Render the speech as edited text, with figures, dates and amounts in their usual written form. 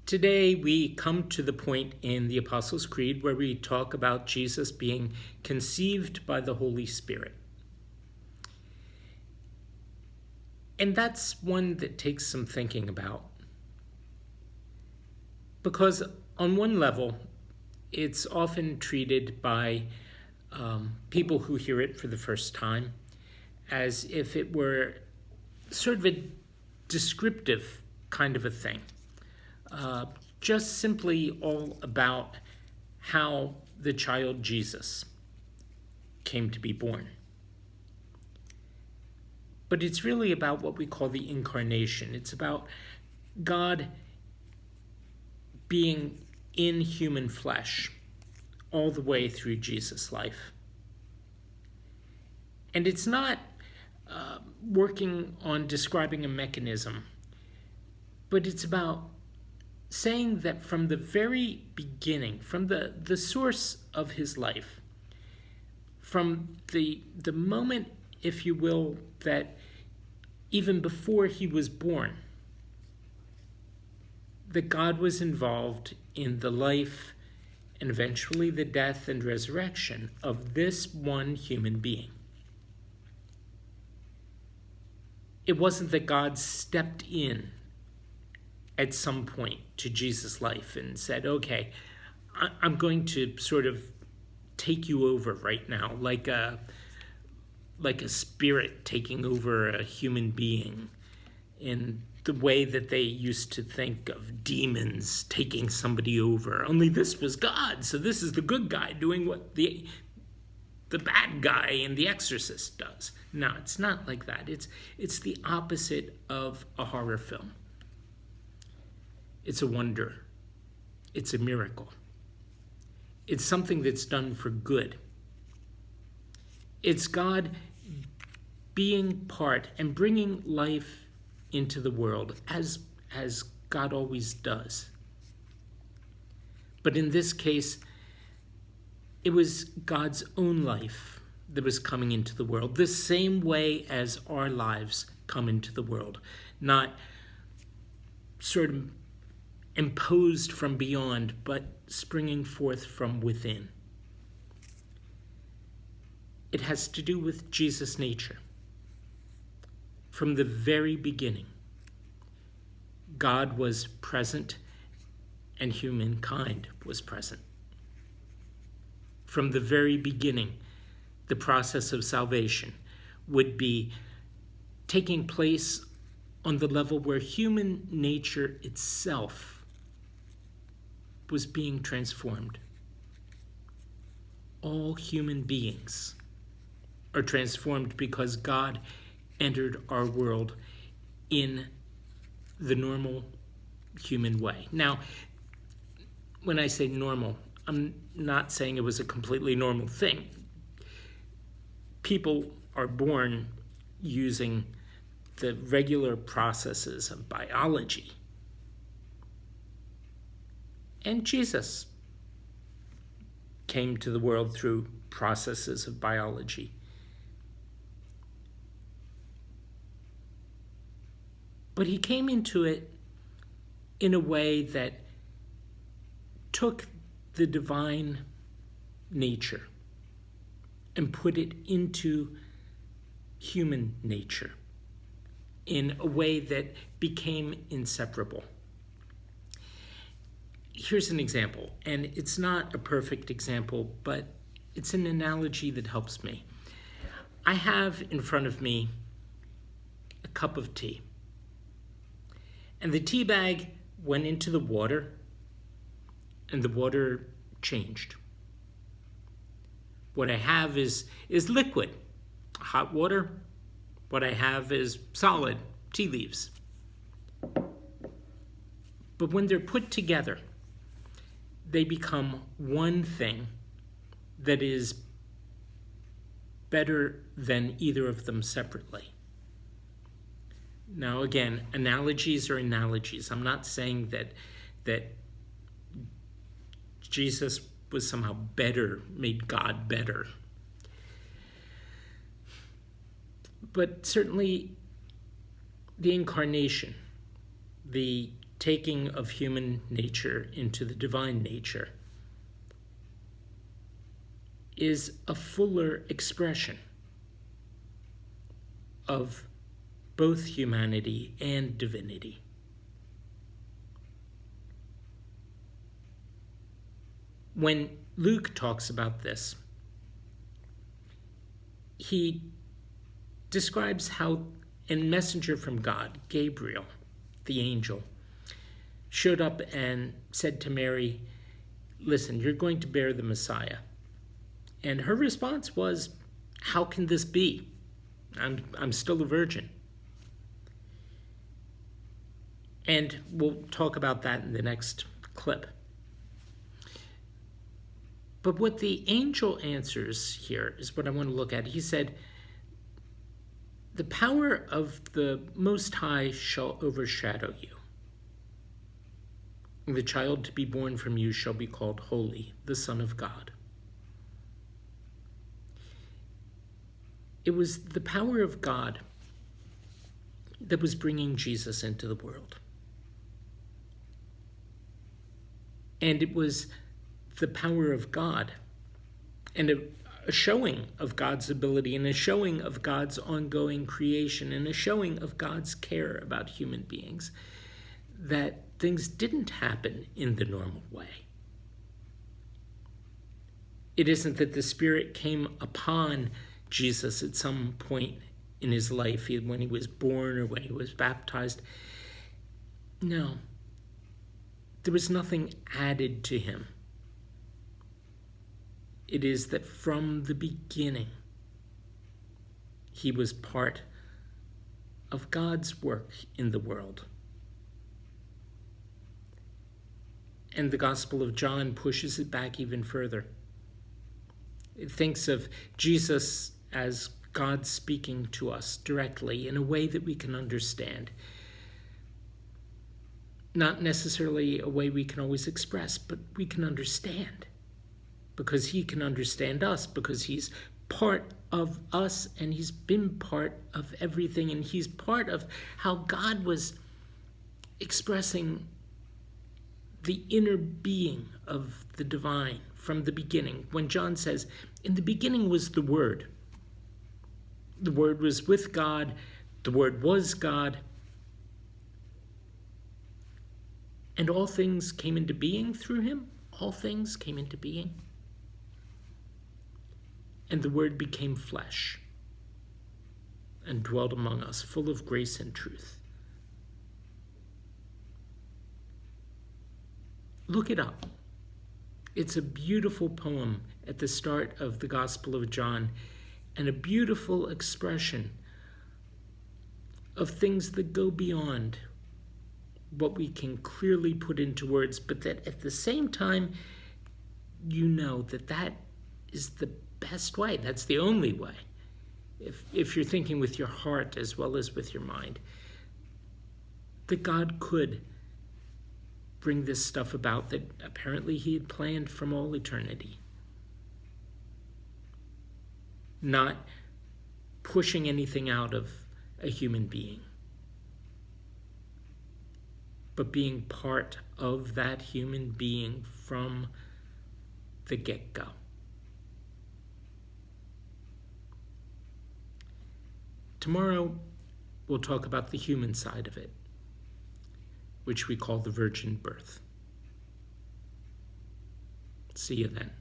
Today we come to the point in the Apostles' Creed where we talk about Jesus being conceived by the Holy Spirit. And that's one that takes some thinking about. Because on one level, it's often treated by people who hear it for the first time as if it were sort of a descriptive kind of a thing. Just simply all about how the child Jesus came to be born. But it's really about what we call the incarnation. It's about God being in human flesh all the way through Jesus' life. And it's not working on describing a mechanism, but it's about saying that from the very beginning, from the source of his life, from the moment, if you will, that even before he was born, that God was involved in the life and eventually the death and resurrection of this one human being. It wasn't that God stepped in at some point to Jesus' life and said, okay, I'm going to sort of take you over right now, like a spirit taking over a human being, in the way that they used to think of demons taking somebody over. Only this was God, so this is the good guy doing what the bad guy in The Exorcist does. No, it's not like that. It's the opposite of a horror film. It's a wonder. It's a miracle. It's something that's done for good. It's God being part and bringing life into the world as God always does. But in this case, it was God's own life that was coming into the world, the same way as our lives come into the world, not sort of imposed from beyond, but springing forth from within. It has to do with Jesus' nature. From the very beginning, God was present and humankind was present. From the very beginning, the process of salvation would be taking place on the level where human nature itself was being transformed. All human beings are transformed because God entered our world in the normal human way. Now, when I say normal, I'm not saying it was a completely normal thing. People are born using the regular processes of biology. And Jesus came to the world through processes of biology. But he came into it in a way that took the divine nature and put it into human nature in a way that became inseparable. Here's an example, and it's not a perfect example, but it's an analogy that helps me. I have in front of me a cup of tea, and the tea bag went into the water, and the water changed. What I have is liquid, hot water. What I have is solid, tea leaves. But when they're put together, they become one thing that is better than either of them separately. Now, again, analogies are analogies. I'm not saying that Jesus was somehow better, made God better. But certainly the incarnation, the taking of human nature into the divine nature is a fuller expression of both humanity and divinity. When Luke talks about this, he describes how a messenger from God, Gabriel, the angel, showed up and said to Mary, "Listen, you're going to bear the Messiah." And her response was, "How can this be? I'm still a virgin." And we'll talk about that in the next clip. But what the angel answers here is what I want to look at. He said, "The power of the Most High shall overshadow you. The child to be born from you shall be called Holy, the Son of God." It was the power of God that was bringing Jesus into the world. And it was the power of God and a showing of God's ability and a showing of God's ongoing creation and a showing of God's care about human beings that things didn't happen in the normal way. It isn't that the Spirit came upon Jesus at some point in his life, when he was born or when he was baptized. No. There was nothing added to him. It is that from the beginning, he was part of God's work in the world. And the Gospel of John pushes it back even further. It thinks of Jesus as God speaking to us directly in a way that we can understand. Not necessarily a way we can always express, but we can understand. Because he can understand us, because he's part of us and he's been part of everything, and he's part of how God was expressing the inner being of the divine from the beginning. When John says, "In the beginning was the Word. The Word was with God. The Word was God. And all things came into being through him." All things came into being. And the Word became flesh and dwelt among us, full of grace and truth. Look it up. It's a beautiful poem at the start of the Gospel of John, and a beautiful expression of things that go beyond what we can clearly put into words, but that at the same time, you know that that is the best way. That's the only way. If you're thinking with your heart as well as with your mind, that God could bring this stuff about that apparently he had planned from all eternity. Not pushing anything out of a human being, but being part of that human being from the get-go. Tomorrow, we'll talk about the human side of it, which we call the virgin birth. See you then.